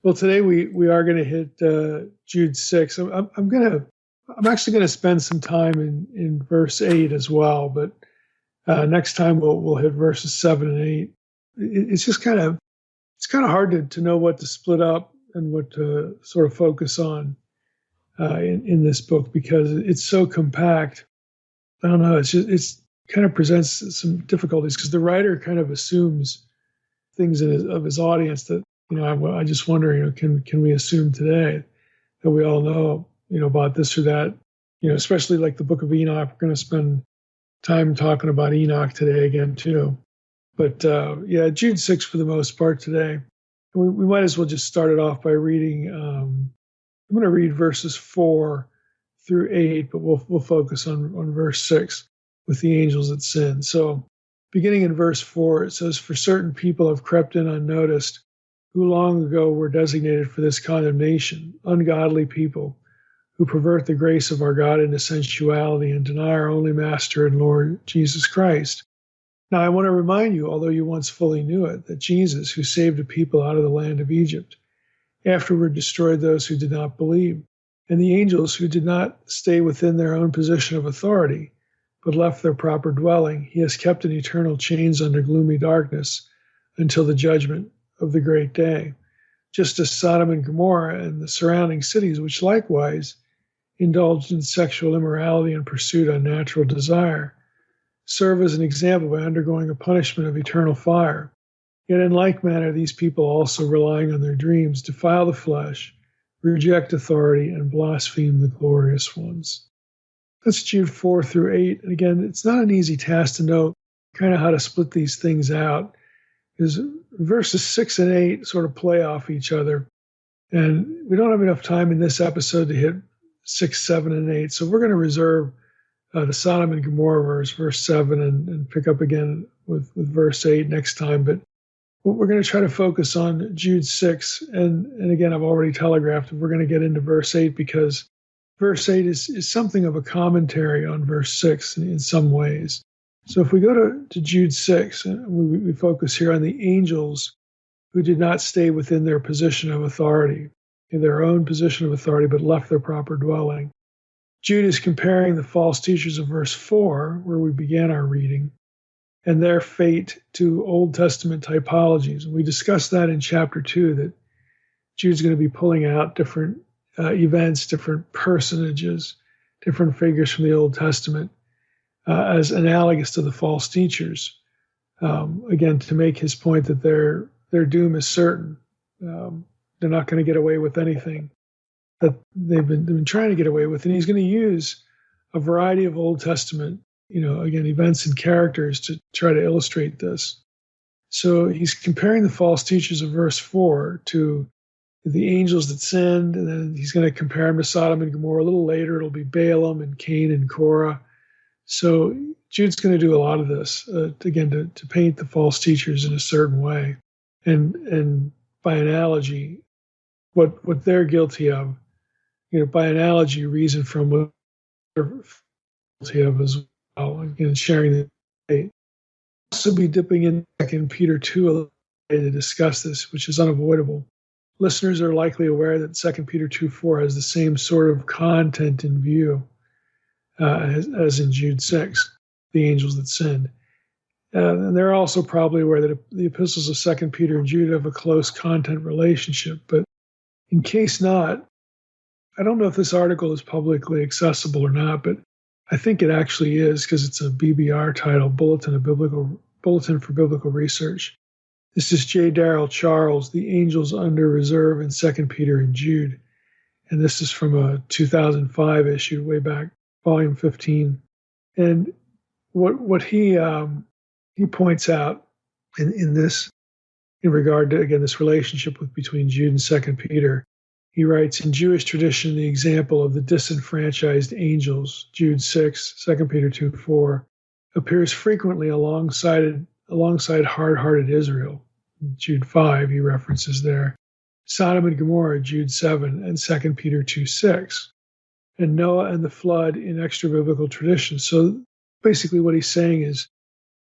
Well, today we are going to hit Jude 6. I'm actually going to spend some time in verse 8 as well, but next time we'll hit verses 7 and 8. It's just it's kind of hard to know what to split up and what to sort of focus on in this book because it's so compact. I don't know. It's kind of presents some difficulties because the writer kind of assumes things of his audience that I just wonder, can we assume today that we all know, about this or that, especially like the book of Enoch. We're going to spend time talking about Enoch today again too. But yeah, Jude 6 for the most part today. We might as well just start it off by reading. I'm going to read verses 4 through 8, but we'll focus on verse 6 with the angels that sin. So beginning in verse 4, it says, "For certain people have crept in unnoticed, who long ago were designated for this condemnation, ungodly people who pervert the grace of our God into sensuality and deny our only Master and Lord Jesus Christ. Now I want to remind you, although you once fully knew it, that Jesus, who saved a people out of the land of Egypt, afterward destroyed those who did not believe, and the angels who did not stay within their own position of authority, but left their proper dwelling, he has kept in eternal chains under gloomy darkness until the judgment of the great day, just as Sodom and Gomorrah and the surrounding cities, which likewise indulged in sexual immorality and pursued unnatural desire, serve as an example by undergoing a punishment of eternal fire. Yet in like manner, these people also, relying on their dreams, defile the flesh, reject authority, and blaspheme the glorious ones." That's Jude 4 through 8. And again, it's not an easy task to know kind of how to split these things out, because verses 6 and 8 sort of play off each other. And we don't have enough time in this episode to hit 6, 7, and 8. So we're going to reserve the Sodom and Gomorrah verse 7, and pick up again with verse 8 next time. But we're going to try to focus on Jude 6. And again, I've already telegraphed we're going to get into verse 8 because verse 8 is something of a commentary on verse 6 in some ways. So if we go to Jude 6, we focus here on the angels who did not stay within their position of authority, in their own position of authority, but left their proper dwelling. Jude is comparing the false teachers of verse 4, where we began our reading, and their fate to Old Testament typologies. And we discussed that in chapter 2, that Jude's going to be pulling out different events, different personages, different figures from the Old Testament as analogous to the false teachers. Again, to make his point that their doom is certain. They're not going to get away with anything that they've been trying to get away with. And he's going to use a variety of Old Testament, again, events and characters to try to illustrate this. So he's comparing the false teachers of verse 4 to the angels that sinned, and then he's going to compare them to Sodom and Gomorrah. A little later, it'll be Balaam and Cain and Korah. So Jude's going to do a lot of this, again, to paint the false teachers in a certain way. And by analogy, what they're guilty of, by analogy, reason from what they're guilty of as well. Again, sharing the faith. Also be dipping in 2 Peter 2 a little bit to discuss this, which is unavoidable. Listeners are likely aware that 2 Peter 2:4 has the same sort of content in view as in Jude 6, the angels that sinned. And they're also probably aware that the epistles of 2 Peter and Jude have a close content relationship. But in case not, I don't know if this article is publicly accessible or not, but I think it actually is because it's a BBR title, Bulletin for Biblical Research. This is J. Darrell Charles, The Angels Under Reserve in 2 Peter and Jude. And this is from a 2005 issue, way back, volume 15. And what he points out in this, in regard to, again, this relationship between Jude and 2 Peter, he writes, in Jewish tradition, the example of the disenfranchised angels, Jude 6, 2 Peter 2:4, appears frequently alongside hard-hearted Israel. Jude 5, he references there. Sodom and Gomorrah, Jude 7, and 2 Peter 2:6. And Noah and the flood in extra-biblical tradition. So basically what he's saying is,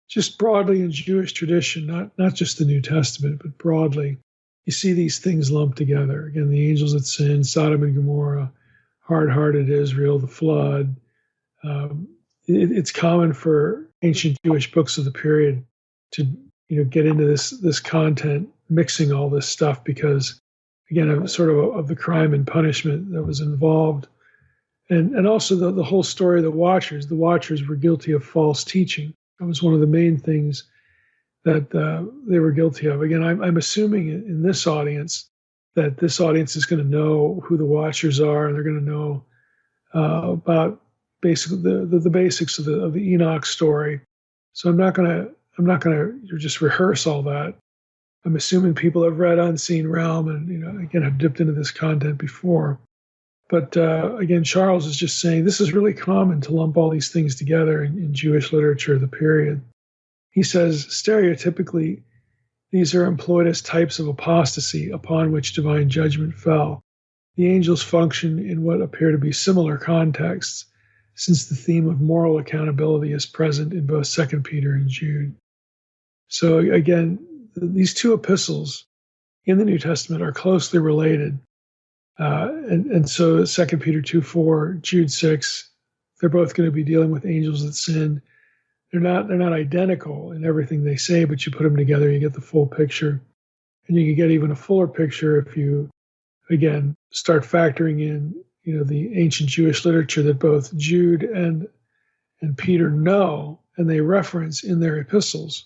just broadly in Jewish tradition, not just the New Testament, but broadly, you see these things lumped together. Again, the angels that sinned, Sodom and Gomorrah, hard-hearted Israel, the flood. It's common for ancient Jewish books of the period to get into this content, mixing all this stuff because, again, of sort of the crime and punishment that was involved, and also the whole story of the Watchers. The Watchers were guilty of false teaching. That was one of the main things that they were guilty of. Again, I'm assuming in this audience that this audience is going to know who the Watchers are, and they're going to know about basically the basics of the Enoch story. So I'm not gonna just rehearse all that. I'm assuming people have read Unseen Realm and again have dipped into this content before. But again, Charles is just saying this is really common to lump all these things together in Jewish literature of the period. He says stereotypically these are employed as types of apostasy upon which divine judgment fell. The angels function in what appear to be similar contexts, since the theme of moral accountability is present in both 2 Peter and Jude. So again, these two epistles in the New Testament are closely related. And so 2 Peter 2:4, Jude 6, they're both going to be dealing with angels that sin. They're not identical in everything they say, but you put them together, you get the full picture. And you can get even a fuller picture if you, again, start factoring in, the ancient Jewish literature that both Jude and Peter know and they reference in their epistles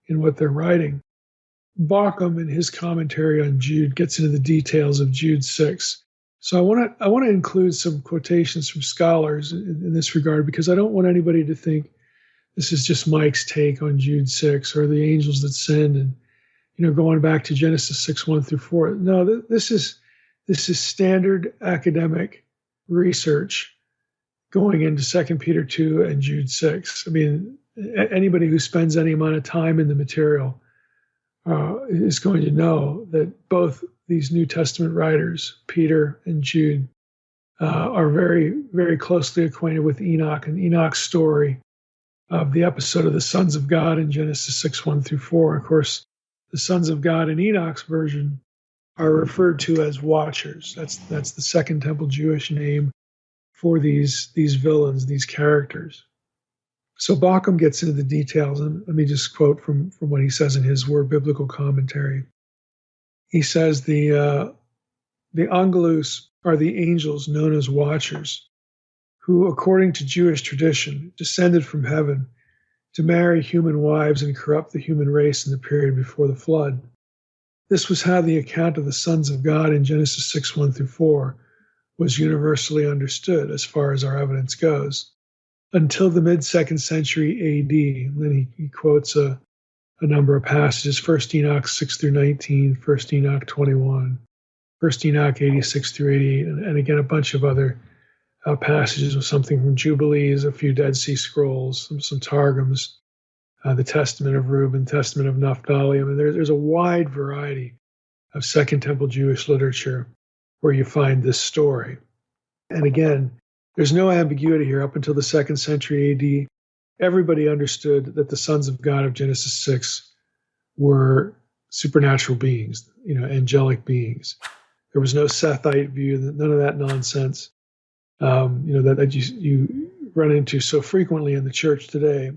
in what they're writing. Bauckham, in his commentary on Jude, gets into the details of Jude 6. So I want to include some quotations from scholars in this regard, because I don't want anybody to think this is just Mike's take on Jude 6 or the angels that sinned and going back to Genesis 6:1-4. No, this is standard academic research going into 2 Peter 2 and Jude 6. I mean, anybody who spends any amount of time in the material is going to know that both these New Testament writers, Peter and Jude, are very, very closely acquainted with Enoch and Enoch's story of the episode of the sons of God in Genesis 6:1-4. Of course, the sons of God in Enoch's version are referred to as watchers. That's the Second Temple Jewish name for these villains, these characters. So Bauckham gets into the details, and let me just quote from what he says in his Word Biblical Commentary. He says the Angelus are the angels known as watchers, who, according to Jewish tradition, descended from heaven to marry human wives and corrupt the human race in the period before the flood. This was how the account of the sons of God in Genesis 6:1-4 was universally understood as far as our evidence goes, until the mid-2nd century A.D. And then he quotes a number of passages, 1 Enoch 6-19, 1 Enoch 21, 1 Enoch 86-88, and again a bunch of other passages with something from Jubilees, a few Dead Sea Scrolls, some Targums, the Testament of Reuben, Testament of Naphtali. I mean, there's a wide variety of Second Temple Jewish literature where you find this story. And again, there's no ambiguity here. Up until the 2nd century AD, everybody understood that the sons of God of Genesis 6 were supernatural beings, angelic beings. There was no Sethite view, none of that nonsense, that you run into so frequently in the church today.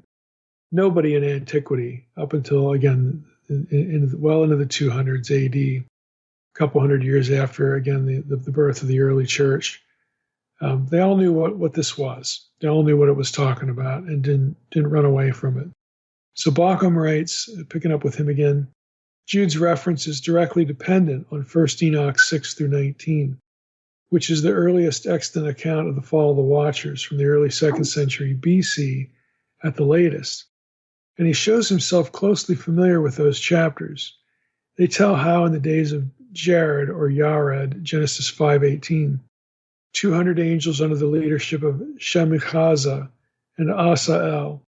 Nobody in antiquity, up until, again, well into the 200s AD, a couple hundred years after, again, the birth of the early church, they all knew what this was. They all knew what it was talking about and didn't run away from it. So Bauckham writes, picking up with him again, Jude's reference is directly dependent on 1 Enoch 6-19, which is the earliest extant account of the fall of the Watchers from the early 2nd century BC at the latest. And he shows himself closely familiar with those chapters. They tell how in the days of Jared or Yared, Genesis 5:18, 200 angels under the leadership of Shemichaza and Asael,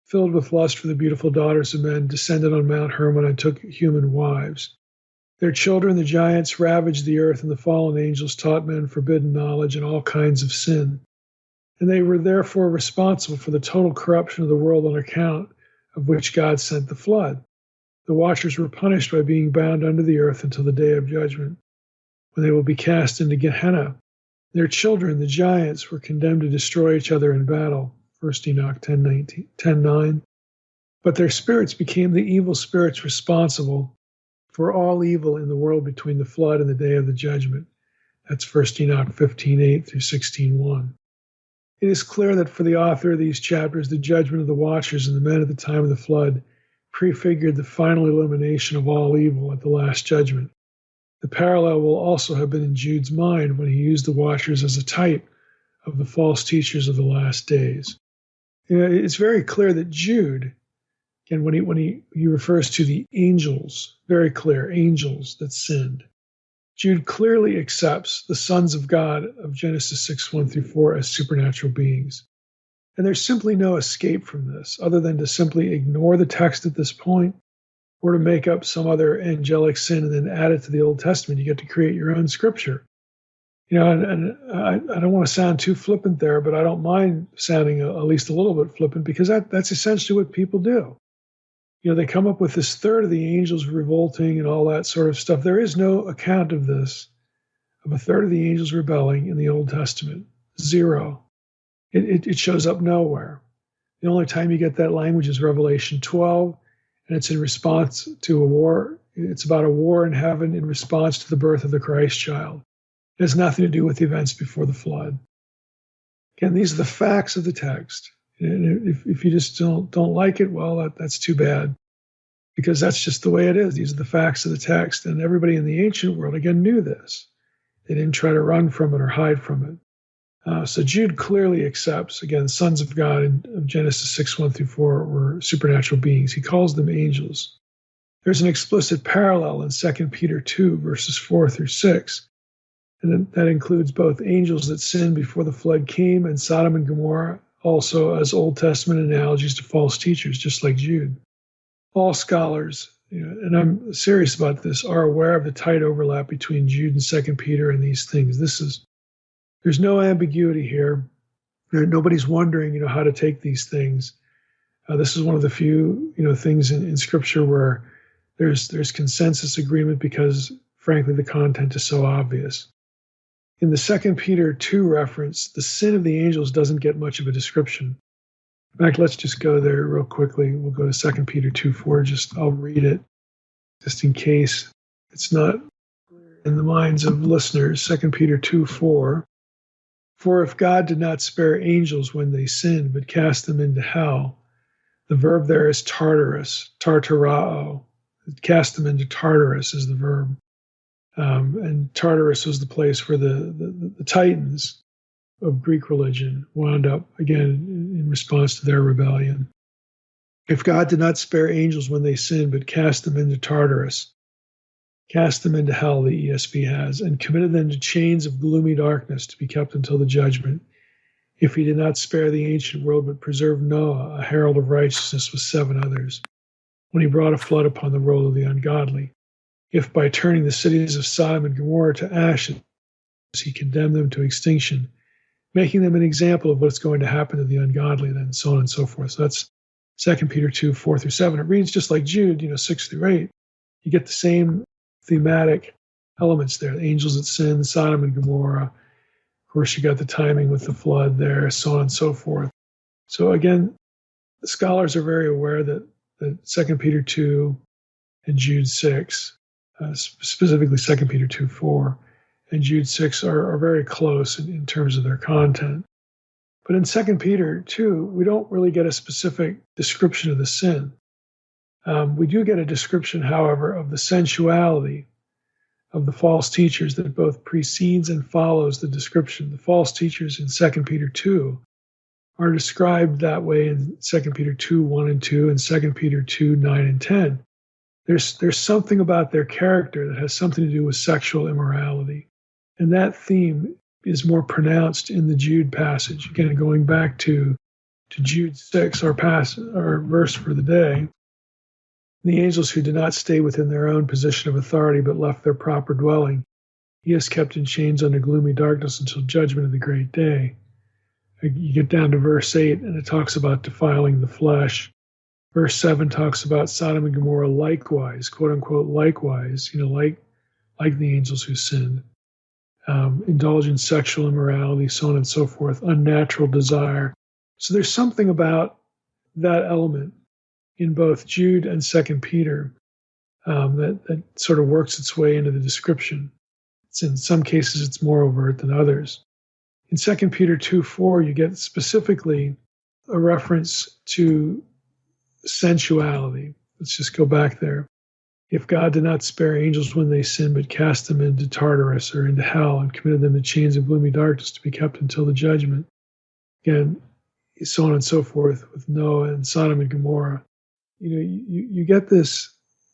filled with lust for the beautiful daughters of men, descended on Mount Hermon and took human wives. Their children, the giants, ravaged the earth, and the fallen angels taught men forbidden knowledge and all kinds of sin. And they were therefore responsible for the total corruption of the world on account of which God sent the flood. The watchers were punished by being bound under the earth until the day of judgment, when they will be cast into Gehenna. Their children, the giants, were condemned to destroy each other in battle. 1 Enoch 10:9. But their spirits became the evil spirits responsible for all evil in the world between the flood and the day of the judgment. That's 1 Enoch 15:8 through 16:1. It is clear that for the author of these chapters, the judgment of the watchers and the men at the time of the flood prefigured the final elimination of all evil at the last judgment. The parallel will also have been in Jude's mind when he used the watchers as a type of the false teachers of the last days. It's very clear that Jude, and when he refers to the angels, very clear, angels that sinned, Jude clearly accepts the sons of God of Genesis 6:1 through 4 as supernatural beings. And there's simply no escape from this other than to simply ignore the text at this point or to make up some other angelic sin and then add it to the Old Testament. You get to create your own scripture. And I don't want to sound too flippant there, but I don't mind sounding at least a little bit flippant because that's essentially what people do. They come up with this third of the angels revolting and all that sort of stuff. There is no account of this, of a third of the angels rebelling in the Old Testament. Zero. It shows up nowhere. The only time you get that language is Revelation 12, and it's in response to a war. It's about a war in heaven in response to the birth of the Christ child. It has nothing to do with the events before the flood. Again, these are the facts of the text. And if you just don't like it, well, that's too bad, because that's just the way it is. These are the facts of the text, and everybody in the ancient world, again, knew this. They didn't try to run from it or hide from it. So Jude clearly accepts, again, sons of God of Genesis 6:1 through 4 were supernatural beings. He calls them angels. There's an explicit parallel in 2 Peter 2, verses 4 through 6. And that includes both angels that sinned before the flood came and Sodom and Gomorrah, also as Old Testament analogies to false teachers, just like Jude. All scholars, and I'm serious about this, are aware of the tight overlap between Jude and 2 Peter and these things. There's no ambiguity here. Nobody's wondering, how to take these things. This is one of the few, things in Scripture where there's consensus agreement because, frankly, the content is so obvious. In the 2 Peter 2 reference, the sin of the angels doesn't get much of a description. In fact, let's just go there real quickly. We'll go to 2 Peter 2:4. I'll read it just in case it's not clear in the minds of listeners. 2 Peter 2:4. For if God did not spare angels when they sinned, but cast them into hell, the verb there is Tartarus, tartarao. Cast them into Tartarus is the verb. And Tartarus was the place where the Titans of Greek religion wound up, again, in response to their rebellion. If God did not spare angels when they sinned, but cast them into Tartarus, cast them into hell, the ESV has, and committed them to chains of gloomy darkness to be kept until the judgment. If he did not spare the ancient world, but preserved Noah, a herald of righteousness with 7 others, when he brought a flood upon the world of the ungodly. If by turning the cities of Sodom and Gomorrah to ashes, he condemned them to extinction, making them an example of what's going to happen to the ungodly, then so on and so forth. So that's 2 Peter 2:4 through 7. It reads just like Jude, 6 through 8. You get the same thematic elements there. The angels that sinned, Sodom and Gomorrah. Of course, you got the timing with the flood there, so on and so forth. So again, the scholars are very aware that 2 Peter 2 and Jude 6, specifically 2 Peter 2:4 and Jude 6 are very close in terms of their content. But in 2 Peter 2, we don't really get a specific description of the sin. We do get a description, however, of the sensuality of the false teachers that both precedes and follows the description. The false teachers in 2 Peter 2 are described that way in 2 Peter 2:1 and 2 and 2 Peter 2:9 and 10. There's something about their character that has something to do with sexual immorality. And that theme is more pronounced in the Jude passage. Again, going back to Jude 6, our verse for the day. The angels who did not stay within their own position of authority but left their proper dwelling, he has kept in chains under gloomy darkness until judgment of the great day. You get down to verse 8, and it talks about defiling the flesh. Verse 7 talks about Sodom and Gomorrah likewise, quote unquote, likewise, like the angels who sinned, indulge in sexual immorality, so on and so forth, unnatural desire. So there's something about that element in both Jude and 2 Peter that sort of works its way into the description. In some cases, it's more overt than others. In 2 Peter 2:4, you get specifically a reference to sensuality. Let's just go back there. If God did not spare angels when they sinned, but cast them into Tartarus or into hell and committed them to chains of gloomy darkness to be kept until the judgment. Again, so on and so forth with Noah and Sodom and Gomorrah. You get this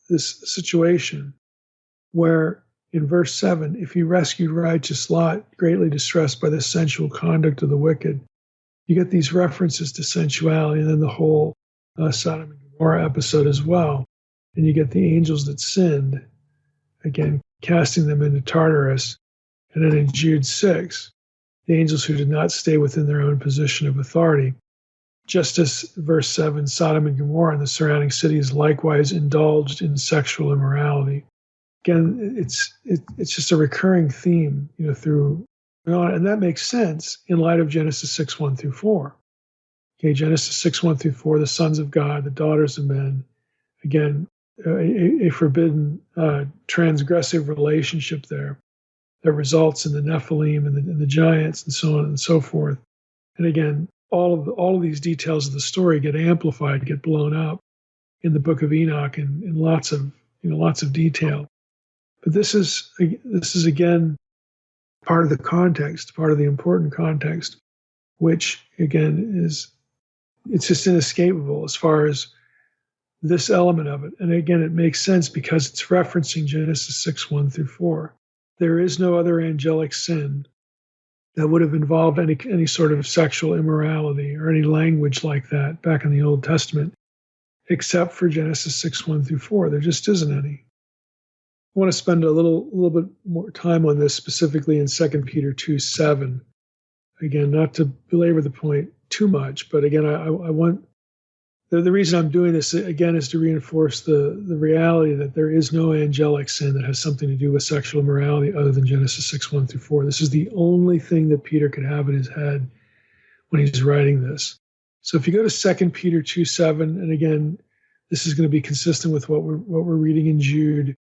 situation where in verse 7, if he rescued righteous Lot, greatly distressed by the sensual conduct of the wicked, you get these references to sensuality, and then the whole Sodom and Gomorrah episode as well. And you get the angels that sinned, again, casting them into Tartarus. And then in Jude 6, the angels who did not stay within their own position of authority. Just as verse 7, Sodom and Gomorrah and the surrounding cities likewise indulged in sexual immorality. Again, it's just a recurring theme, through, and that makes sense in light of Genesis 6:1-4. Okay, Genesis 6:1-4, the sons of God, the daughters of men. Again, a forbidden transgressive relationship there that results in the Nephilim and the giants and so on and so forth. And again, all of these details of the story get amplified, get blown up in the book of Enoch in lots of detail. But this is again part of the context, part of the important context, which again it's just inescapable as far as this element of it. And again, it makes sense because it's referencing Genesis 6:1-4. There is no other angelic sin that would have involved any sort of sexual immorality or any language like that back in the Old Testament, except for Genesis 6:1-4. There just isn't any. I want to spend a little bit more time on this, specifically in 2 Peter 2:7. Again, not to belabor the point too much, but again, I want the reason I'm doing this again is to reinforce the reality that there is no angelic sin that has something to do with sexual immorality other than Genesis 6:1-4. This is the only thing that Peter could have in his head when he's writing this. So if you go to 2 Peter 2:7, and again, this is going to be consistent with what we're reading in Jude.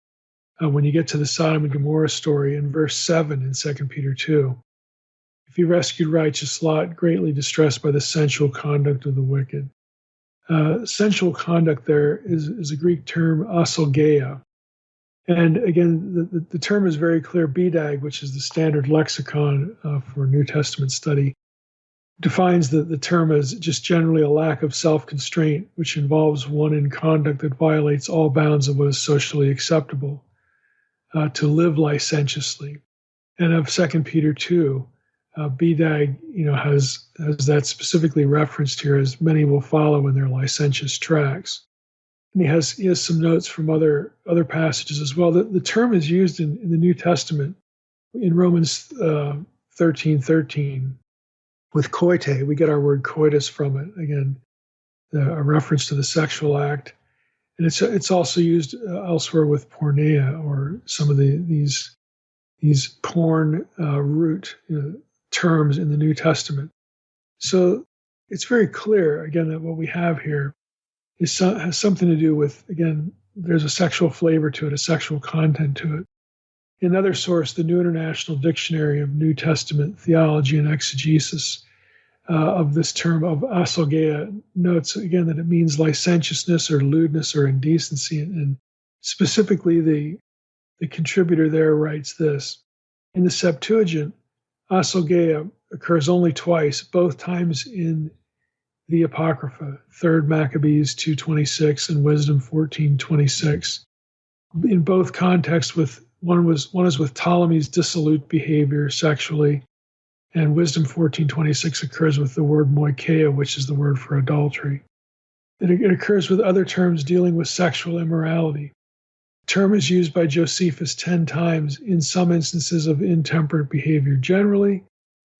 When you get to the Sodom and Gomorrah story in verse 7 in 2 Peter 2, if he rescued righteous Lot, greatly distressed by the sensual conduct of the wicked. Sensual conduct there is a Greek term, asolgeia. And again, the term is very clear. BDAG, which is the standard lexicon for New Testament study, defines the term as just generally a lack of self-constraint, which involves one in conduct that violates all bounds of what is socially acceptable, to live licentiously. And of 2 Peter 2, BDAG, has that specifically referenced here as many will follow in their licentious tracks. And he has some notes from other passages as well. The term is used in the New Testament in Romans 13:13 with koite. We get our word coitus from it. Again, a reference to the sexual act. And it's also used elsewhere with porneia, or some of these porn root terms in the New Testament. So it's very clear, again, that what we have here has something to do with, again, there's a sexual flavor to it, a sexual content to it. Another source, the New International Dictionary of New Testament Theology and Exegesis, of this term of asolgeia, notes again that it means licentiousness or lewdness or indecency. And specifically, the contributor there writes this: in the Septuagint, asolgeia occurs only twice, both times in the Apocrypha, 3 Maccabees 2:26 and Wisdom 14:26. In both contexts, one is with Ptolemy's dissolute behavior sexually, and Wisdom 14:26 occurs with the word moikeia, which is the word for adultery. It occurs with other terms dealing with sexual immorality. The term is used by Josephus 10 times in some instances of intemperate behavior generally,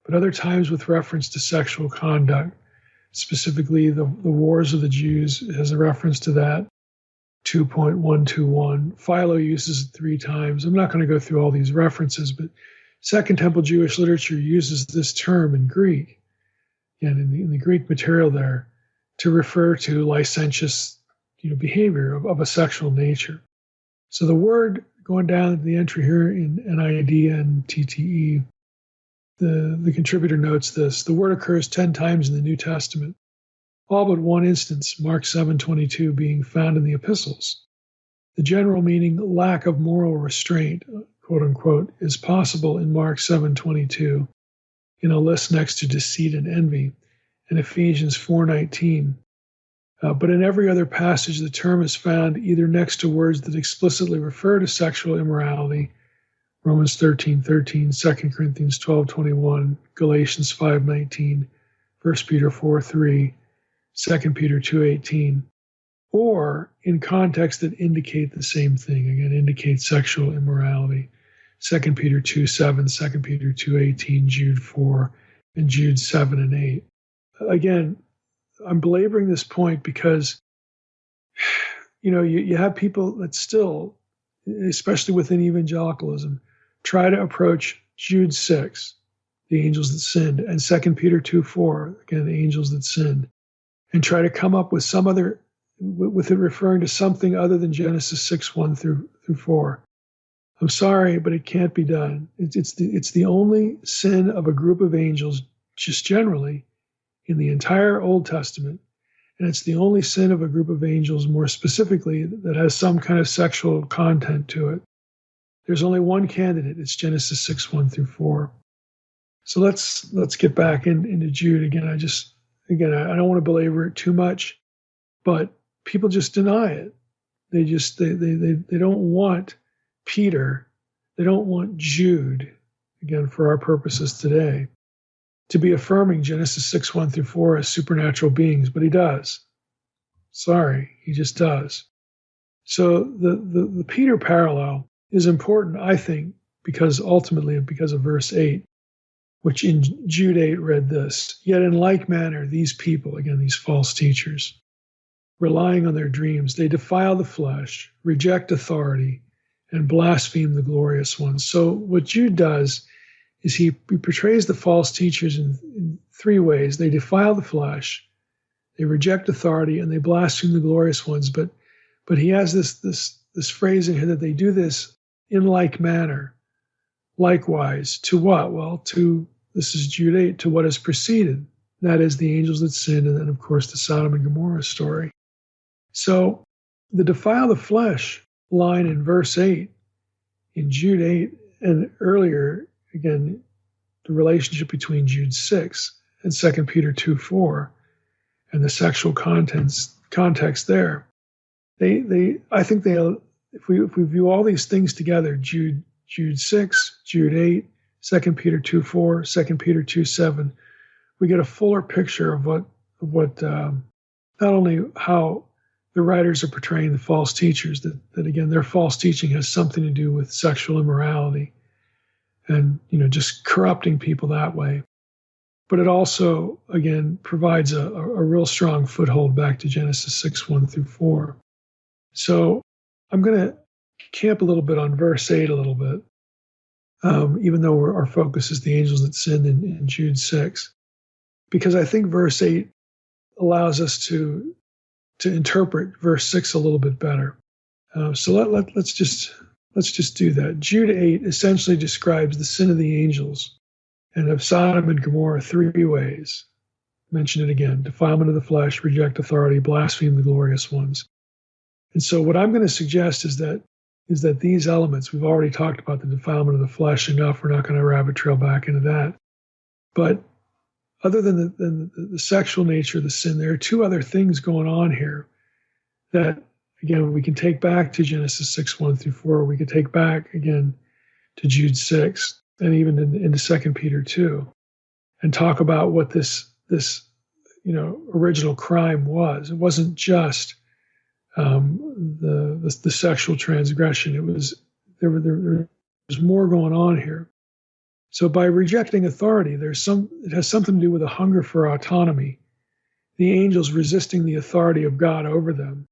but other times with reference to sexual conduct. specifically the Wars of the Jews has a reference to that, 2.121. Philo uses it 3 times. I'm not going to go through all these references, but Second Temple Jewish literature uses this term in Greek, and in the Greek material there, to refer to licentious behavior of a sexual nature. So the word, going down the entry here in NID and TTE, the contributor notes this: the word occurs 10 times in the New Testament, all but one instance, Mark 7:22, being found in the epistles. The general meaning, lack of moral restraint, quote unquote, is possible in Mark 7:22 in a list next to deceit and envy, in Ephesians 4:19. But in every other passage, the term is found either next to words that explicitly refer to sexual immorality, Romans 13:13, 2 Corinthians 12:21, Galatians 5:19, 1 Peter 4:3, 2 Peter 2:18, or in contexts that indicate the same thing, again, indicate sexual immorality, 2 Peter 2:7, 2 Peter 2:18, Jude 4, and Jude 7 and 8. Again, I'm belaboring this point because, you have people that still, especially within evangelicalism, try to approach Jude 6, the angels that sinned, and 2 Peter 2:4, again, the angels that sinned, and try to come up with some other, with it referring to something other than Genesis 6:1 through 4. I'm sorry, but it can't be done. It's the only sin of a group of angels, just generally, in the entire Old Testament, and it's the only sin of a group of angels, more specifically, that has some kind of sexual content to it. There's only one candidate. It's Genesis 6:1 through 4. So let's get back into Jude again. I don't want to belabor it too much, but people just deny it. They don't want Peter. They don't want Jude, again, for our purposes today, to be affirming Genesis 6:1 through 4 as supernatural beings, but he does. Sorry, he just does. So the Peter parallel is important, I think, because of verse 8, which in Jude 8 read this: yet in like manner, these people, again, these false teachers, relying on their dreams, they defile the flesh, reject authority, and blaspheme the glorious one. So what Jude does is he portrays the false teachers in 3 ways. They defile the flesh, they reject authority, and they blaspheme the glorious ones. But he has this phrase in here that they do this in like manner. Likewise, to what? Well, this is Jude 8, to what has preceded. That is the angels that sinned, and then, of course, the Sodom and Gomorrah story. So the defile the flesh line in verse 8, in Jude 8, and earlier, again, the relationship between Jude 6 and 2 Peter 2:4, and the sexual context there. I think if we view all these things together, Jude 6, Jude 8, 2 Peter 2:4, 2 Peter 2:7, we get a fuller picture of what not only how the writers are portraying the false teachers, that again, their false teaching has something to do with sexual immorality and just corrupting people that way. But it also, again, provides a real strong foothold back to Genesis 6:1 through 4. So I'm going to camp a little bit on verse 8 a little bit, even though our focus is the angels that sinned in Jude 6, because I think verse 8 allows us to interpret verse 6 a little bit better. So let's just do that. Jude 8 essentially describes the sin of the angels and of Sodom and Gomorrah 3 ways. Mention it again: defilement of the flesh, reject authority, blaspheme the glorious ones. And so what I'm going to suggest is that these elements, we've already talked about the defilement of the flesh enough. We're not going to rabbit trail back into that. But other than the sexual nature of the sin, there are 2 other things going on here that, again, we can take back to Genesis 6:1 through 4. We can take back, again, to Jude 6 and even into 2 Peter 2 and talk about what this original crime was. It wasn't just the sexual transgression. It was there was more going on here. So by rejecting authority, it has something to do with a hunger for autonomy the angels resisting the authority of God over them.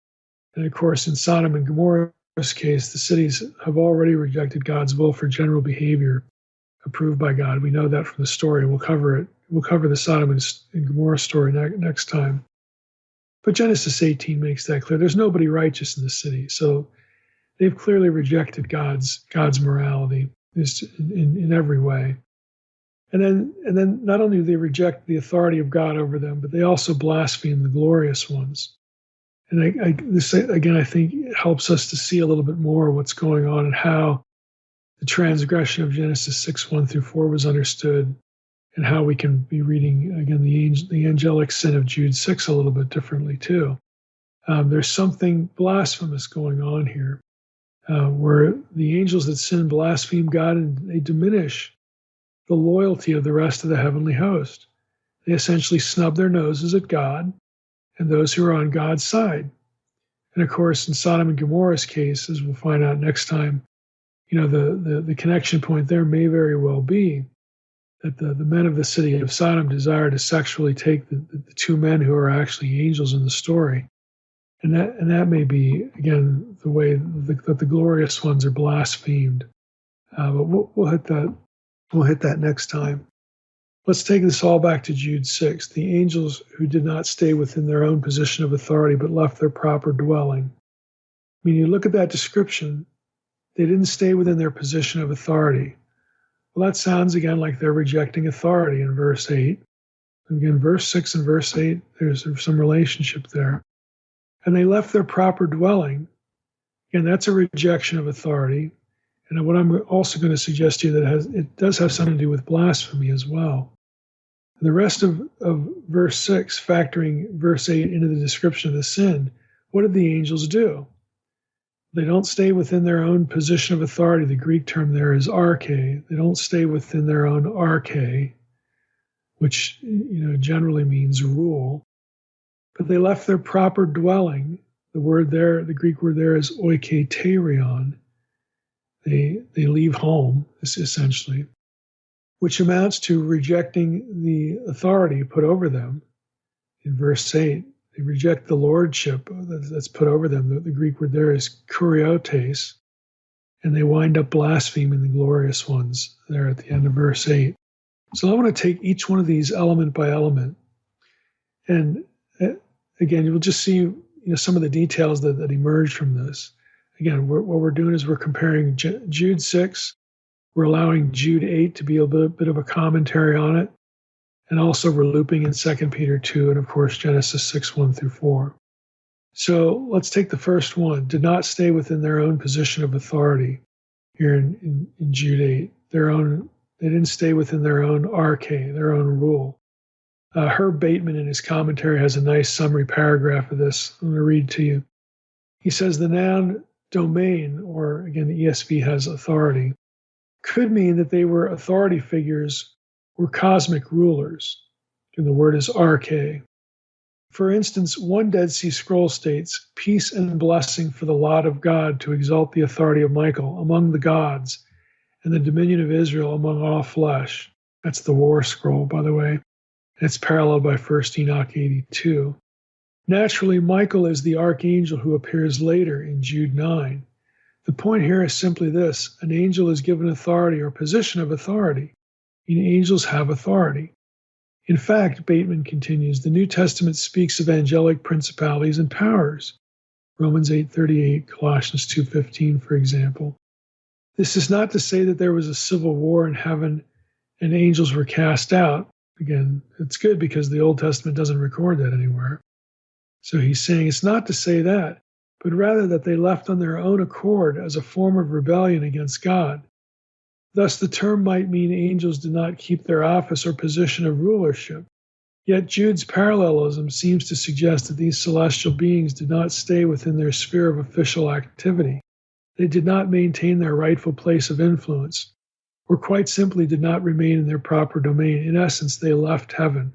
And of course, in Sodom and Gomorrah's case, the cities have already rejected God's will for general behavior approved by God. We know that from the story, and we'll cover it. We'll cover the Sodom and Gomorrah story next time. But Genesis 18 makes that clear. There's nobody righteous in the city, so they've clearly rejected God's morality in every way. And then not only do they reject the authority of God over them, but they also blaspheme the glorious ones. And this again, I think, helps us to see a little bit more what's going on and how the transgression of Genesis 6:1-4 was understood, and how we can be reading again the angelic sin of Jude 6 a little bit differently too. There's something blasphemous going on here, where the angels that sin blaspheme God and they diminish the loyalty of the rest of the heavenly host. They essentially snub their noses at God and those who are on God's side. And of course, in Sodom and Gomorrah's case, as we'll find out next time, the connection point there may very well be that the men of the city of Sodom desire to sexually take the two men who are actually angels in the story. And that may be, again, the way that the glorious ones are blasphemed. But we'll hit that. We'll hit that next time. Let's take this all back to Jude 6. The angels who did not stay within their own position of authority but left their proper dwelling. I mean, you look at that description, they didn't stay within their position of authority. Well, that sounds again like they're rejecting authority in verse 8. Again, verse 6 and verse 8, there's some relationship there. And they left their proper dwelling. Again, that's a rejection of authority. And what I'm also going to suggest to you that it does have something to do with blasphemy as well. And the rest of verse 6, factoring verse 8 into the description of the sin, what did the angels do? They don't stay within their own position of authority. The Greek term there is arche. They don't stay within their own arche, which generally means rule. But they left their proper dwelling. The word there, the Greek word there is oiketerion. They leave home, essentially, which amounts to rejecting the authority put over them. In verse 8, they reject the lordship that's put over them. The Greek word there is kuriotes, and they wind up blaspheming the glorious ones there at the end of verse 8. So I want to take each one of these element by element. And again, you'll just see some of the details that emerge from this. Again, what we're doing is we're comparing Jude 6. We're allowing Jude 8 to be a bit of a commentary on it. And also we're looping in 2 Peter 2 and, of course, Genesis 6:1-4. So let's take the first one. Did not stay within their own position of authority here in Jude 8. They didn't stay within their own arche, their own rule. Herb Bateman in his commentary has a nice summary paragraph of this. I'm going to read to you. He says the noun domain, or again, the ESV has authority, could mean that they were authority figures or cosmic rulers. And the word is arche. For instance, one Dead Sea Scroll states, peace and blessing for the lot of God to exalt the authority of Michael among the gods and the dominion of Israel among all flesh. That's the War Scroll, by the way. And it's paralleled by 1 Enoch 82. Naturally, Michael is the archangel who appears later in Jude 9. The point here is simply this: an angel is given authority or position of authority. And angels have authority. In fact, Bateman continues, the New Testament speaks of angelic principalities and powers. Romans 8:38, Colossians 2:15, for example. This is not to say that there was a civil war in heaven and angels were cast out. Again, it's good because the Old Testament doesn't record that anywhere. So he's saying it's not to say that, but rather that they left on their own accord as a form of rebellion against God. Thus, the term might mean angels did not keep their office or position of rulership. Yet Jude's parallelism seems to suggest that these celestial beings did not stay within their sphere of official activity. They did not maintain their rightful place of influence, or quite simply did not remain in their proper domain. In essence, they left heaven.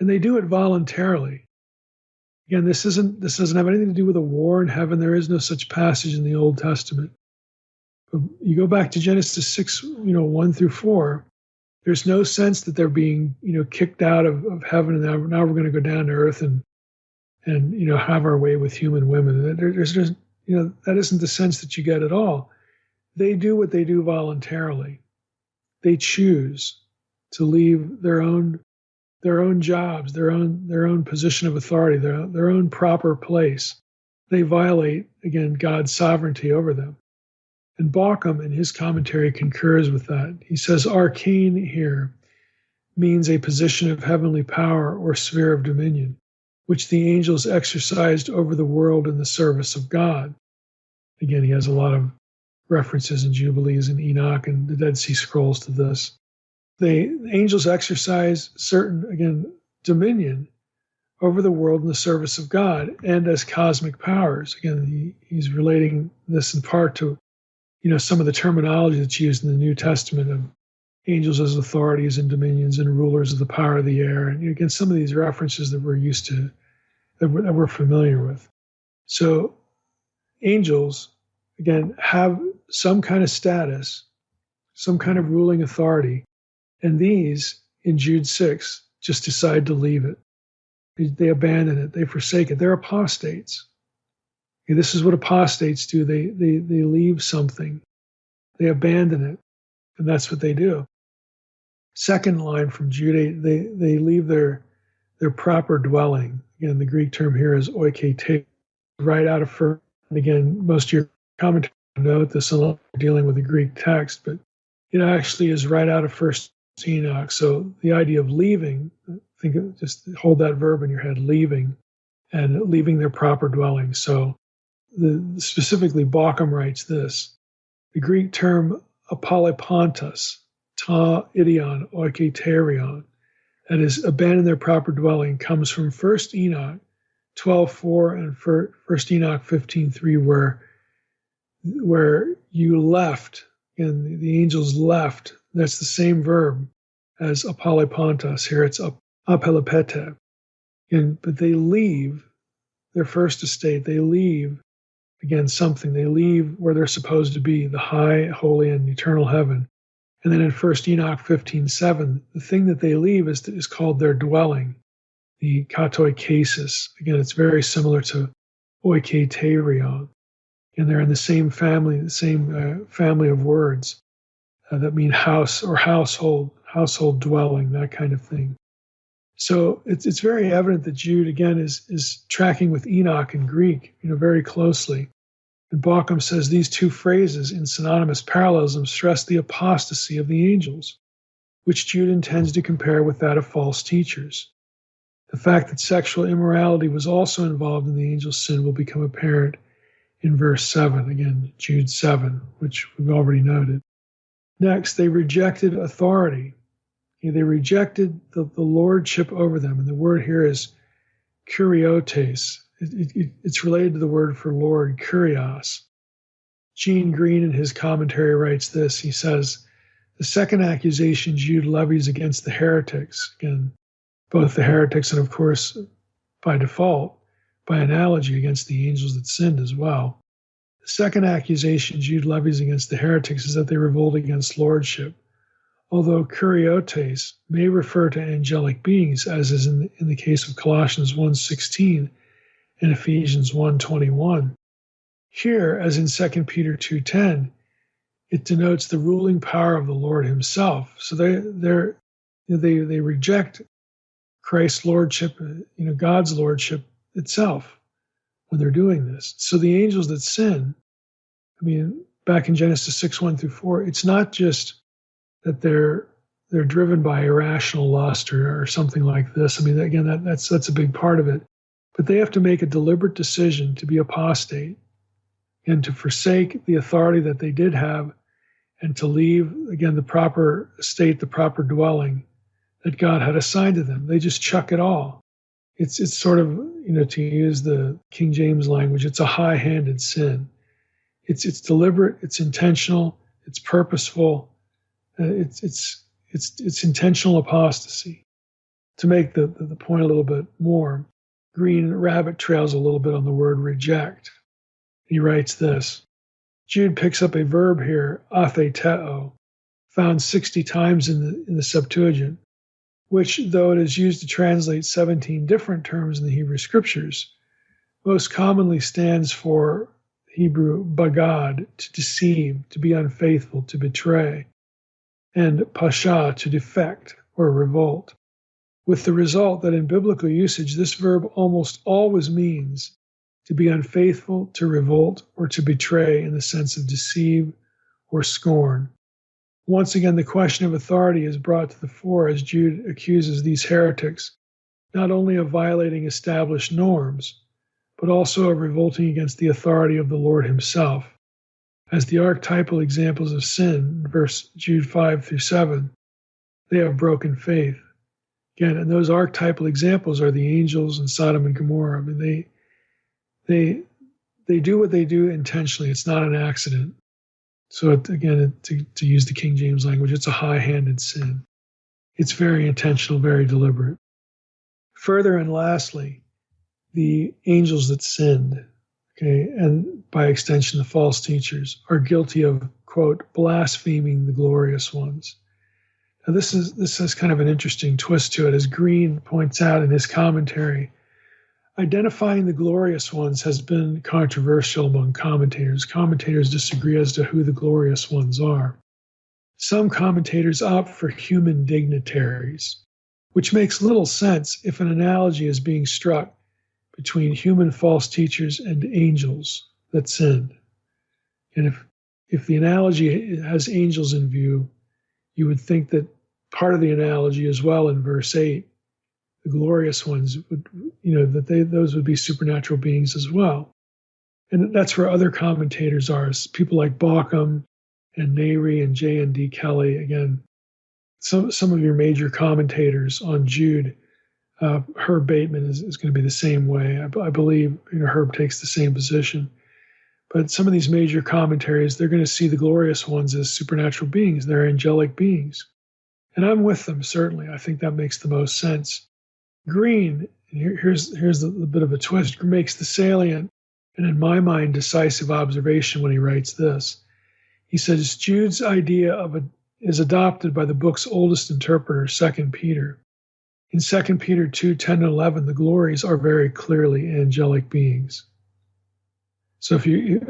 And they do it voluntarily. Again, this doesn't have anything to do with a war in heaven. There is no such passage in the Old Testament. But you go back to Genesis 6, 1-4, There's no sense that they're being, kicked out of heaven, and now we're going to go down to earth and have our way with human women. There's just, that isn't the sense that you get at all. They do what they do voluntarily. They choose to leave their own jobs, their own position of authority, their own proper place. They violate, again, God's sovereignty over them. And Bauckham, in his commentary, concurs with that. He says, arcane here means a position of heavenly power or sphere of dominion, which the angels exercised over the world in the service of God. Again, he has a lot of references in Jubilees and Enoch and the Dead Sea Scrolls to this. The angels exercise certain, again, dominion over the world in the service of God and as cosmic powers. Again, he's relating this in part to, some of the terminology that's used in the New Testament of angels as authorities and dominions and rulers of the power of the air. And again, some of these references that we're used to, that we're familiar with. So angels, again, have some kind of status, some kind of ruling authority. And these, in Jude 6, just decide to leave it. They abandon it. They forsake it. They're apostates. Okay, this is what apostates do. They leave something. They abandon it. And that's what they do. Second line from Jude 8, they leave their proper dwelling. Again, the Greek term here is oikete, right out of first. And again, most of your commentators note this a lot dealing with the Greek text, but it actually is right out of First Enoch. So the idea of leaving, just hold that verb in your head, leaving, and leaving their proper dwelling. So specifically, Bauckham writes this: the Greek term apolypontos, ta idion oiketerion, that is, abandon their proper dwelling, comes from First Enoch 12:4 and First Enoch 15:3, where you left, and the angels left. That's the same verb as apolypontos. Here it's apelipete. But they leave their first estate. They leave, again, something. They leave where they're supposed to be, the high, holy, and eternal heaven. And then in 1 Enoch 15:7, the thing that they leave is called their dwelling, the katoikesis. Again, it's very similar to oiketerion. And they're in the same family, family of words that mean house or household dwelling, that kind of thing. So it's very evident that Jude, again, is tracking with Enoch in Greek, very closely. And Bauckham says these two phrases in synonymous parallelism stress the apostasy of the angels, which Jude intends to compare with that of false teachers. The fact that sexual immorality was also involved in the angels' sin will become apparent in verse 7, again, Jude 7, which we've already noted. Next, they rejected authority. They rejected the lordship over them. And the word here is kuriotes. It's related to the word for Lord, kurios. Gene Green, in his commentary, writes this. He says, the second accusation Jude levies against the heretics, again, both the heretics and, of course, by default, by analogy, against the angels that sinned as well. The second accusation Jude levies against the heretics is that they revolt against lordship. Although kuriotes may refer to angelic beings, as is in the case of Colossians 1:16 and Ephesians 1:21, here, as in 2 Peter 2:10, it denotes the ruling power of the Lord himself. So they reject Christ's lordship, God's lordship itself when they're doing this. So the angels that sin, back in Genesis 6:1-4, it's not just that they're driven by irrational lust or something like this. Again, that's a big part of it. But they have to make a deliberate decision to be apostate and to forsake the authority that they did have and to leave, again, the proper estate, the proper dwelling that God had assigned to them. They just chuck it all. It's sort of, to use the King James language, it's a high-handed sin. It's deliberate, it's intentional, it's purposeful, it's intentional apostasy. To make the point a little bit more, Green rabbit trails a little bit on the word reject. He writes this: Jude picks up a verb here, atheteo, found 60 times in the Septuagint, which, though it is used to translate 17 different terms in the Hebrew Scriptures, most commonly stands for Hebrew bagad, to deceive, to be unfaithful, to betray, and pasha, to defect or revolt, with the result that in biblical usage this verb almost always means to be unfaithful, to revolt, or to betray in the sense of deceive or scorn. Once again, the question of authority is brought to the fore as Jude accuses these heretics not only of violating established norms, but also of revolting against the authority of the Lord himself. As the archetypal examples of sin, verse Jude 5 through 7, they have broken faith. Again, and those archetypal examples are the angels in Sodom and Gomorrah. I mean, they do what they do intentionally. It's not an accident. So again, to use the King James language, it's a high-handed sin. It's very intentional, very deliberate. Further and lastly, the angels that sinned, okay, and by extension the false teachers, are guilty of, quote, blaspheming the glorious ones. Now this has kind of an interesting twist to it, as Green points out in his commentary. Identifying the glorious ones has been controversial among commentators. Commentators disagree as to who the glorious ones are. Some commentators opt for human dignitaries, which makes little sense if an analogy is being struck between human false teachers and angels that sinned. And if the analogy has angels in view, you would think that part of the analogy as well in verse 8, the glorious ones would, those would be supernatural beings as well. And that's where other commentators are, people like Bauckham and Neri and J. and D. Kelly. Again, some of your major commentators on Jude. Herb Bateman is going to be the same way. I believe Herb takes the same position. But some of these major commentaries, they're going to see the glorious ones as supernatural beings. They're angelic beings. And I'm with them, certainly. I think that makes the most sense. Green, here's the bit of a twist, makes the salient, and in my mind, decisive observation when he writes this. He says, Jude's idea is adopted by the book's oldest interpreter, 2 Peter. In 2 Peter 2, 10 and 11, the glories are very clearly angelic beings. So if you're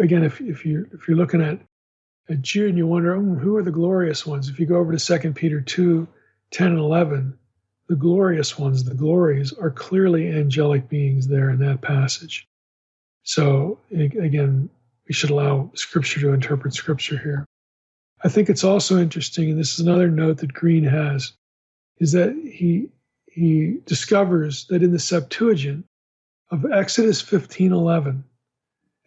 looking at Jude and you wonder, who are the glorious ones? If you go over to 2 Peter 2, 10 and 11, the glorious ones, the glories, are clearly angelic beings there in that passage. So again, we should allow Scripture to interpret Scripture here. I think it's also interesting, and this is another note that Green has, is that he discovers that in the Septuagint of Exodus 15:11,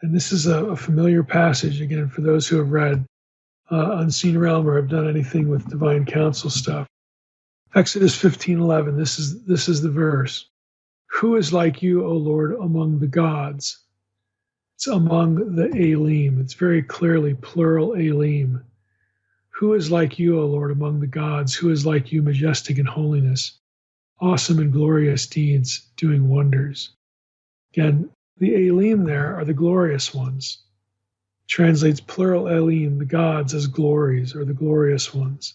and this is a familiar passage, again, for those who have read Unseen Realm or have done anything with divine counsel stuff. Exodus 15:11, this is the verse. Who is like you, O Lord, among the gods? It's among the Elim. It's very clearly plural Elim. Who is like you, O Lord, among the gods? Who is like you, majestic in holiness, awesome in glorious deeds, doing wonders? Again, the Elim there are the glorious ones. Translates plural Elim, the gods, as glories, or the glorious ones.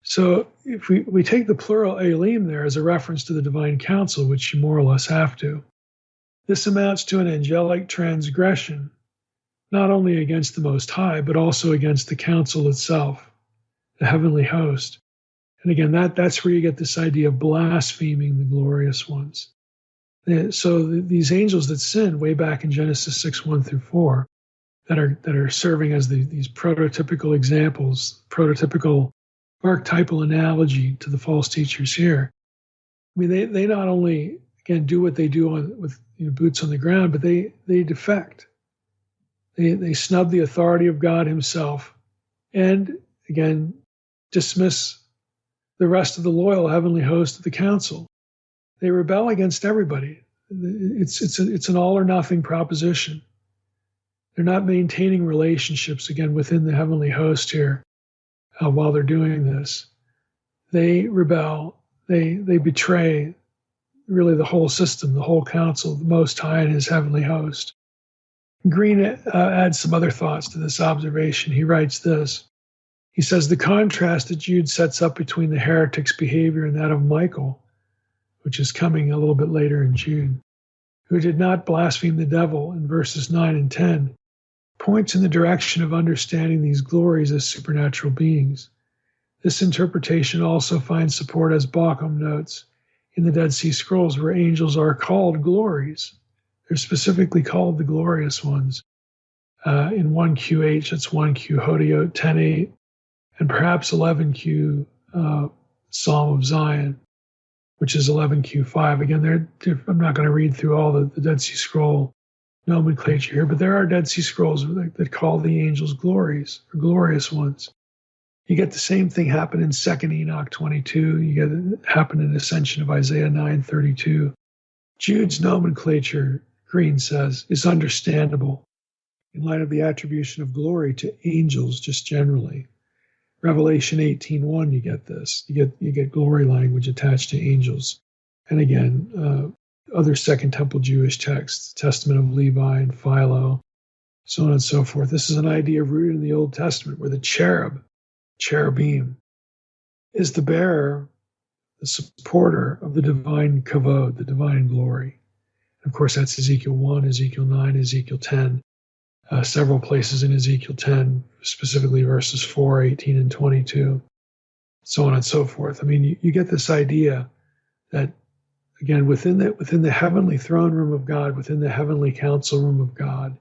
So if we take the plural Elim there as a reference to the divine counsel, which you more or less have to, this amounts to an angelic transgression, not only against the Most High, but also against the council itself, the heavenly host. And again, that's where you get this idea of blaspheming the glorious ones. So these angels that sin way back in Genesis 6, 1 through 4, that are serving as these prototypical examples, prototypical archetypal analogy to the false teachers here. I mean, they not only, again, do what they do with boots on the ground, but they defect. They snub the authority of God himself and, again, dismiss the rest of the loyal heavenly host of the council. They rebel against everybody. It's an all or nothing proposition. They're not maintaining relationships, again, within the heavenly host here while they're doing this. They rebel. They betray really the whole system, the whole council, the Most High and his heavenly host. Green adds some other thoughts to this observation. He writes this. He says the contrast that Jude sets up between the heretic's behavior and that of Michael, which is coming a little bit later in Jude, who did not blaspheme the devil in verses 9 and 10, points in the direction of understanding these glories as supernatural beings. This interpretation also finds support, as Bauckham notes, in the Dead Sea Scrolls, where angels are called glories. They're specifically called the glorious ones. In 1QH, that's 1Q Hodiot 10:8, and perhaps 11Q Psalm of Zion, which is 11Q5. Again, I'm not going to read through all the Dead Sea Scroll nomenclature here, but there are Dead Sea Scrolls that call the angels glories, or glorious ones. You get the same thing happen in 2nd Enoch 22. You get it happen in Ascension of Isaiah 9:32. Jude's nomenclature, Green says, is understandable in light of the attribution of glory to angels just generally. Revelation 18:1, you get this. You get glory language attached to angels. And again, other Second Temple Jewish texts, Testament of Levi and Philo, so on and so forth. This is an idea rooted in the Old Testament, where the cherubim, is the bearer, the supporter of the divine kavod, the divine glory. And of course, that's Ezekiel 1, Ezekiel 9, Ezekiel 10, several places in Ezekiel 10, specifically verses 4, 18, and 22, so on and so forth. I mean, you get this idea that, again, within the heavenly throne room of God, within the heavenly council room of God,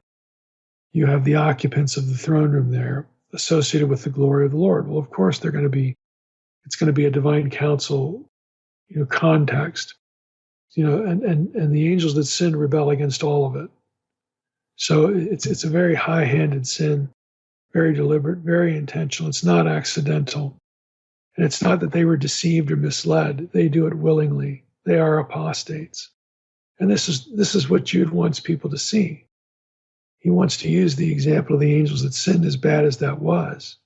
you have the occupants of the throne room there associated with the glory of the Lord. Well, of course, it's going to be a divine council, context, and the angels that sin rebel against all of it. So it's a very high-handed sin, very deliberate, very intentional. It's not accidental. And it's not that they were deceived or misled. They do it willingly. They are apostates. And this is what Jude wants people to see. He wants to use the example of the angels that sinned, as bad as that was,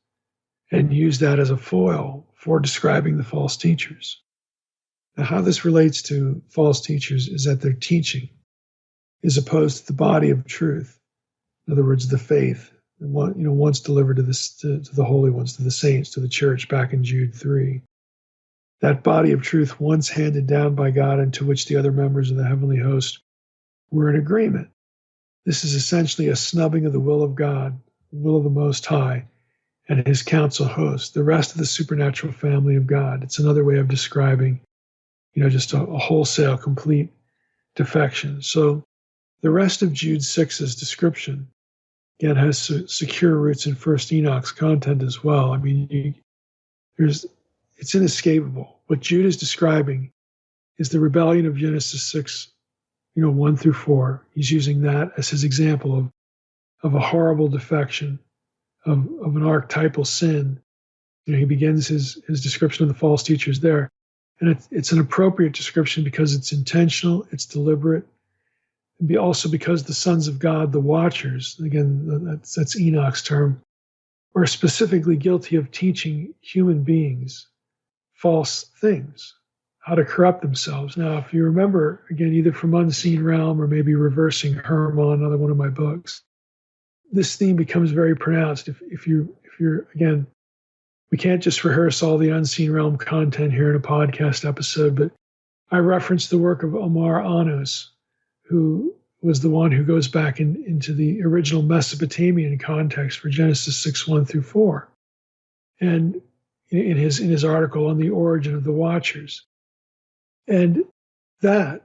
and use that as a foil for describing the false teachers. Now, how this relates to false teachers is that their teaching is opposed to the body of truth. In other words, the faith, once delivered to the holy ones, to the saints, to the church, back in Jude 3. That body of truth once handed down by God, and to which the other members of the heavenly host were in agreement. This is essentially a snubbing of the will of God, the will of the Most High, and his council host, the rest of the supernatural family of God. It's another way of describing, just a wholesale, complete defection. So the rest of Jude 6's description, again, has secure roots in 1st Enoch's content as well. I mean, it's inescapable. What Jude is describing is the rebellion of Genesis 6, 1 through 4. He's using that as his example of a horrible defection, of an archetypal sin. He begins his description of the false teachers there. And it's an appropriate description because it's intentional, it's deliberate, and also because the sons of God, the watchers, again, that's Enoch's term, were specifically guilty of teaching human beings false things, how to corrupt themselves. Now, if you remember, again, either from Unseen Realm or maybe Reversing Hermon, another one of my books, this theme becomes very pronounced. If you're again, we can't just rehearse all the Unseen Realm content here in a podcast episode, but I referenced the work of Omar Anus, who was the one who goes back into the original Mesopotamian context for Genesis 6, 1 through 4. And in his article on the origin of the Watchers. And that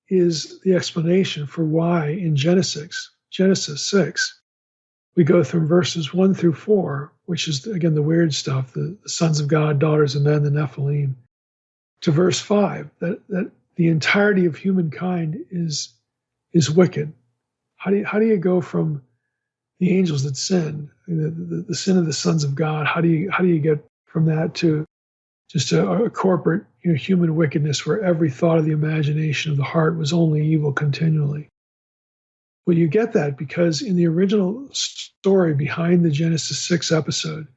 is the explanation for why in Genesis 6, we go from verses 1 through 4, which is, again, the weird stuff, the sons of God, daughters of men, the Nephilim, to verse 5, that the entirety of humankind is wicked. How do you go from the angels that sinned, the sin of the sons of God? How do you get from that to just a corporate, human wickedness where every thought of the imagination of the heart was only evil continually? Well, you get that because in the original story behind the Genesis 6 episode,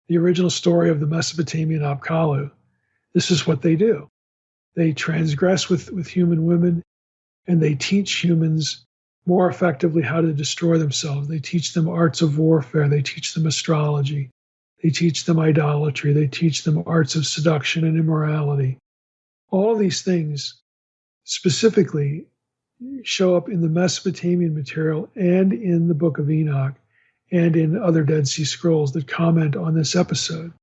the original story of the Mesopotamian Apkallu, this is what they do. They transgress with human women, and they teach humans more effectively how to destroy themselves. They teach them arts of warfare. They teach them astrology. They teach them idolatry. They teach them arts of seduction and immorality. All of these things specifically show up in the Mesopotamian material and in the Book of Enoch and in other Dead Sea Scrolls that comment on this episode.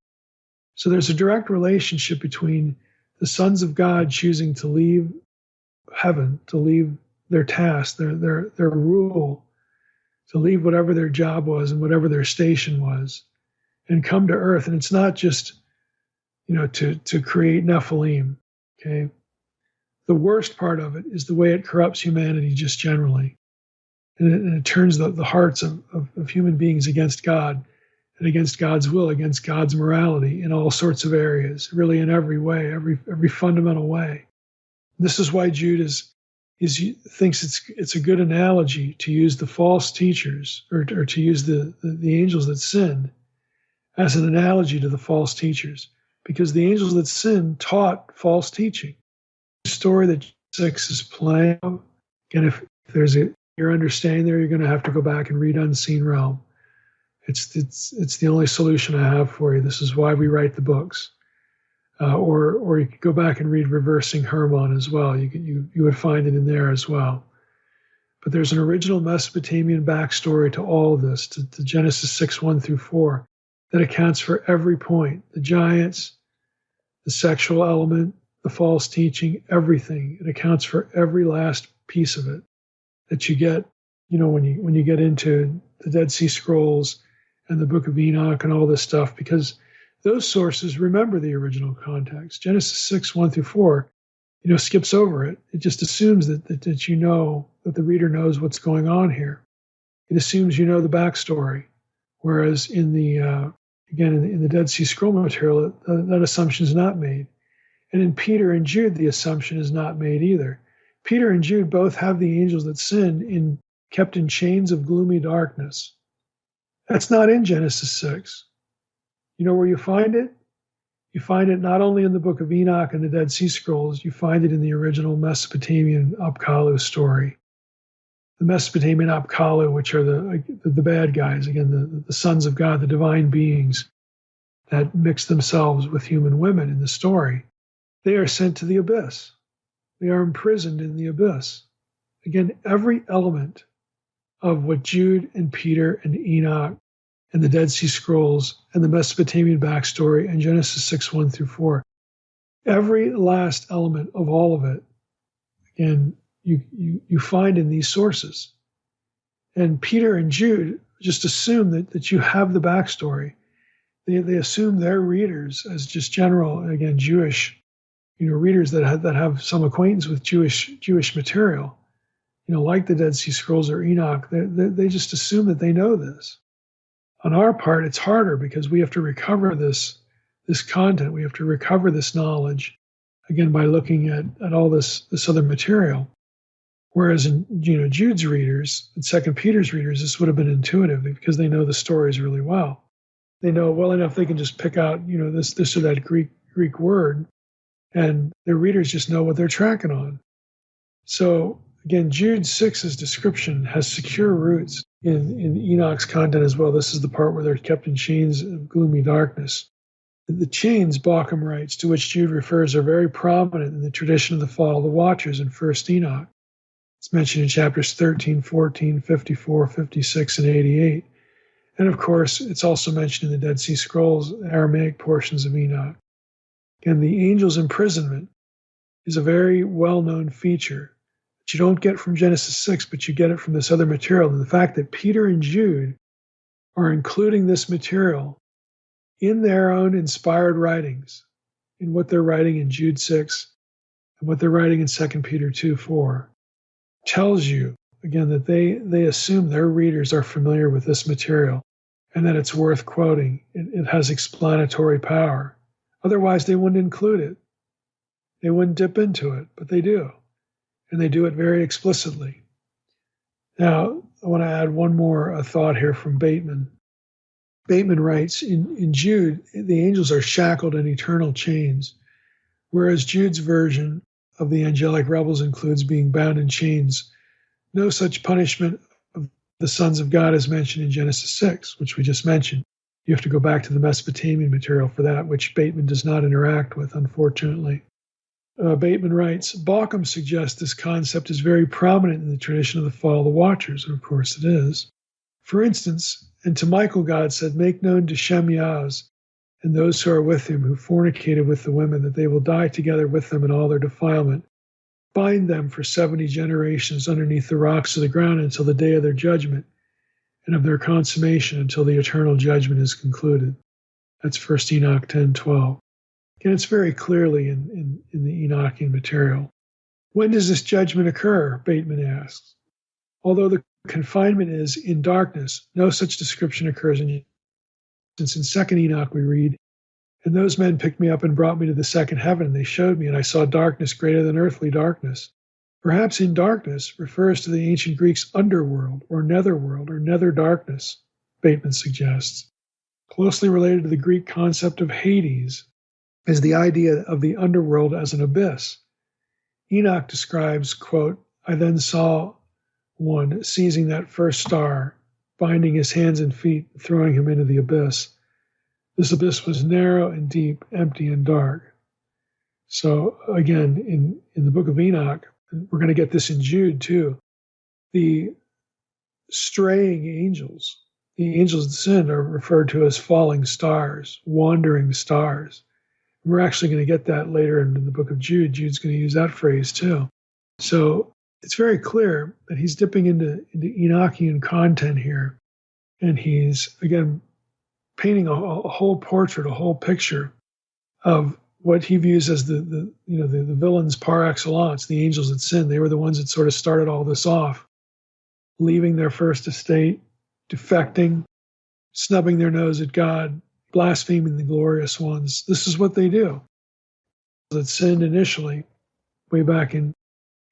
So there's a direct relationship between the sons of God choosing to leave heaven, to leave their task, their rule, to leave whatever their job was and whatever their station was, and come to earth. And it's not just, to create Nephilim, okay? The worst part of it is the way it corrupts humanity just generally. And it turns the hearts of human beings against God and against God's will, against God's morality in all sorts of areas, really in every way, every fundamental way. This is why Jude thinks it's a good analogy to use the false teachers or to use the angels that sin as an analogy to the false teachers, because the angels that sin taught false teaching. The story that 6 is playing, again, if there's your understanding there, you're going to have to go back and read Unseen Realm. It's the only solution I have for you. This is why we write the books. Or you could go back and read Reversing Hermon as well. You would find it in there as well. But there's an original Mesopotamian backstory to all of this, to Genesis 6, 1 through 4, that accounts for every point. The giants, the sexual element, the false teaching, everything. It accounts for every last piece of it that you get, when you get into the Dead Sea Scrolls and the Book of Enoch and all this stuff, because those sources remember the original context. Genesis 6, 1 through 4, skips over it. It just assumes that that the reader knows what's going on here. It assumes you know the backstory. Whereas in the Dead Sea Scroll material, that assumption is not made. And in Peter and Jude, the assumption is not made either. Peter and Jude both have the angels that sin kept in chains of gloomy darkness. That's not in Genesis 6. You know where you find it? You find it not only in the Book of Enoch and the Dead Sea Scrolls, you find it in the original Mesopotamian Apkallu story. The Mesopotamian Apkallu, which are the bad guys, again, the sons of God, the divine beings that mix themselves with human women in the story. They are sent to the abyss. They are imprisoned in the abyss. Again, every element of what Jude and Peter and Enoch and the Dead Sea Scrolls and the Mesopotamian backstory and Genesis 6, 1 through 4, every last element of all of it, again, you find in these sources. And Peter and Jude just assume that you have the backstory. They assume their readers as just general, again, Jewish, readers that have some acquaintance with Jewish material, like the Dead Sea Scrolls or Enoch. They just assume that they know this. On our part, it's harder because we have to recover this content. We have to recover this knowledge, again, by looking at all this other material. Whereas in Jude's readers and 2 Peter's readers, this would have been intuitive because they know the stories really well. They know well enough they can just pick out this or that Greek word, and their readers just know what they're tracking on. So again, Jude 6's description has secure roots in Enoch's content as well. This is the part where they're kept in chains of gloomy darkness. The chains, Bauckham writes, to which Jude refers are very prominent in the tradition of the fall of the Watchers in 1st Enoch. It's mentioned in chapters 13, 14, 54, 56, and 88. And of course, it's also mentioned in the Dead Sea Scrolls, Aramaic portions of Enoch. And the angel's imprisonment is a very well-known feature that you don't get from Genesis 6, but you get it from this other material. And the fact that Peter and Jude are including this material in their own inspired writings, in what they're writing in Jude 6 and what they're writing in 2 Peter 2, 4, tells you, again, that they assume their readers are familiar with this material and that it's worth quoting. It has explanatory power. Otherwise, they wouldn't include it. They wouldn't dip into it, but they do. And they do it very explicitly. Now, I want to add one more thought here from Bateman. Bateman writes, in Jude, the angels are shackled in eternal chains, whereas Jude's version of the angelic rebels includes being bound in chains. No such punishment of the sons of God is mentioned in Genesis 6, which we just mentioned. You have to go back to the Mesopotamian material for that, which Bateman does not interact with, unfortunately. Bateman writes, Bauckham suggests this concept is very prominent in the tradition of the fall of the Watchers, and of course it is. For instance, and to Michael God said, make known to Shem Yaz and those who are with him who fornicated with the women, that they will die together with them in all their defilement. Bind them for 70 generations underneath the rocks of the ground until the day of their judgment, and of their consummation until the eternal judgment is concluded. That's 1 Enoch 10:12. Again, it's very clearly in the Enochian material. When does this judgment occur? Bateman asks. Although the confinement is in darkness, no such description occurs since in 2 Enoch we read, and those men picked me up and brought me to the second heaven. They showed me, and I saw darkness greater than earthly darkness. Perhaps in darkness refers to the ancient Greeks' underworld or netherworld or nether darkness, Bateman suggests. Closely related to the Greek concept of Hades is the idea of the underworld as an abyss. Enoch describes, quote, I then saw one seizing that first star, binding his hands and feet, and throwing him into the abyss. This abyss was narrow and deep, empty and dark. So again, in the book of Enoch, we're going to get this in Jude too, the straying angels, the angels of sin, are referred to as falling stars, wandering stars. We're actually going to get that later in the book of Jude. Jude's going to use that phrase too. So it's very clear that he's dipping into Enochian content here. And he's, again, painting a whole portrait, a whole picture of what he views as the villains par excellence, the angels that sin. They were the ones that sort of started all this off, leaving their first estate, defecting, snubbing their nose at God, blaspheming the glorious ones. This is what they do. That sinned initially, way back in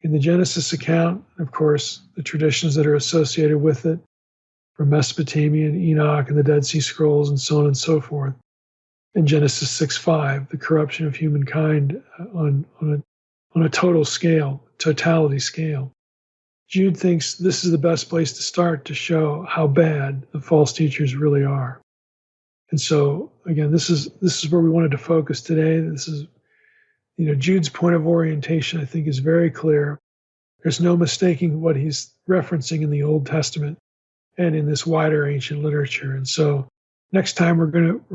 the Genesis account, of course, the traditions that are associated with it, from Mesopotamia and Enoch and the Dead Sea Scrolls and so on and so forth. In Genesis 6:5, the corruption of humankind on a totality scale. Jude thinks this is the best place to start to show how bad the false teachers really are. And so, again, this is where we wanted to focus today. This is, Jude's point of orientation, I think, is very clear. There's no mistaking what he's referencing in the Old Testament and in this wider ancient literature. And so, next time we're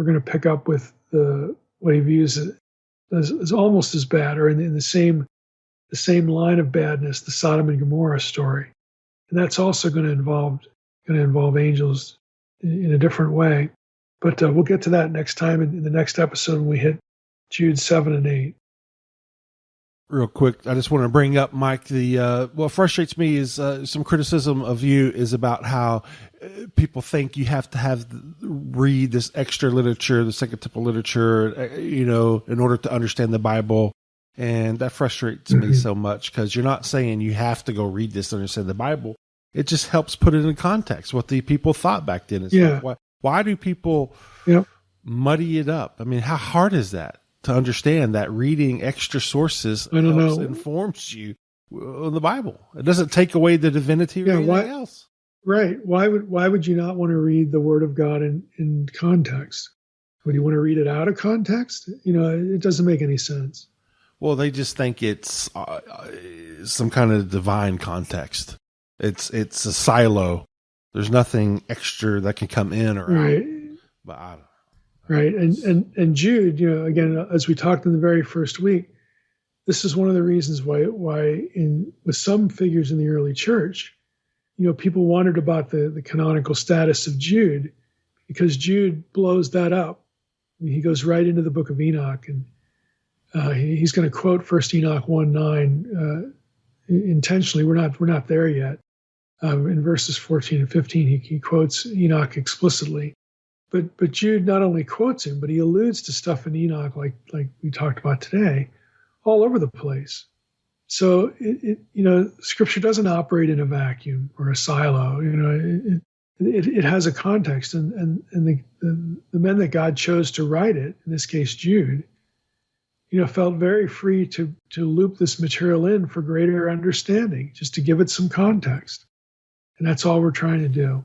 gonna pick up with what he views as almost as bad, or in the same line of badness, the Sodom and Gomorrah story, and that's also going to involve angels in a different way. But we'll get to that next time in the next episode when we hit Jude 7 and 8. Real quick, I just want to bring up, Mike, what frustrates me is some criticism of you is about how people think you have to read this extra literature, the second type of literature, in order to understand the Bible. And that frustrates me so much, because you're not saying you have to go read this to understand the Bible. It just helps put it in context, what the people thought back then. Why do people muddy it up? I mean, how hard is that to understand that reading extra sources informs you on the Bible? It doesn't take away the divinity or anything else. Right. Why would you not want to read the Word of God in context? Would you want to read it out of context? It doesn't make any sense. Well, they just think it's some kind of divine context. It's a silo. There's nothing extra that can come in or out. But I don't know. Right. And Jude, again, as we talked in the very first week, this is one of the reasons why with some figures in the early church, people wondered about the canonical status of Jude, because Jude blows that up. I mean, he goes right into the book of Enoch, and he's going to quote 1 Enoch 1:9 intentionally. We're not there yet. In verses 14 and 15, he quotes Enoch explicitly. But Jude not only quotes him, but he alludes to stuff in Enoch, like we talked about today, all over the place. So Scripture doesn't operate in a vacuum or a silo. It has a context, and the men that God chose to write it, in this case Jude, felt very free to loop this material in for greater understanding, just to give it some context. And that's all we're trying to do.